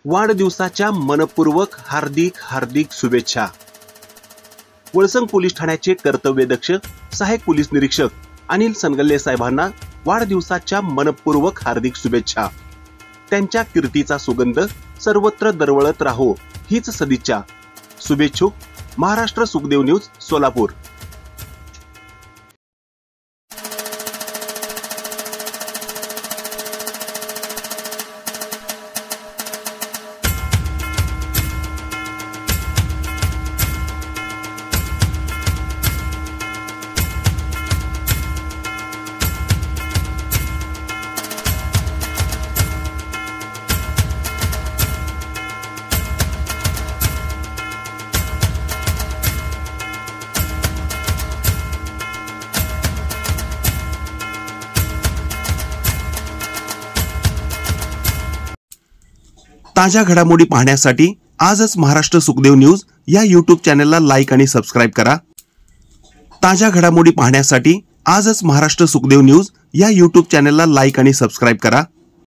वाढदिवसाच्या मनपूर्वक हार्दिक शुभेच्छा। वळसंग पोलीस ठाण्याचे कर्तव्यदक्ष सहाय्यक पोलीस निरीक्षक अनिल सनगल्ले साहेबांना वाढदिवसाच्या मनपूर्वक हार्दिक शुभेच्छा। त्यांच्या कीर्तीचा सुगंध सर्वत्र दरवळत राहो हीच सदिच्छा। शुभेच्छुक महाराष्ट्र सुखदेव न्यूज सोलापूर। ताज्या घडामोडी पाहण्यासाठी आजच महाराष्ट्र सुखदेव न्यूज या YouTube चॅनलला लाईक आणि सबस्क्राइब करा। ताज्या घडामोडी पाहण्यासाठी आजच महाराष्ट्र सुखदेव न्यूज या YouTube चॅनलला लाईक आणि सबस्क्राइब करा।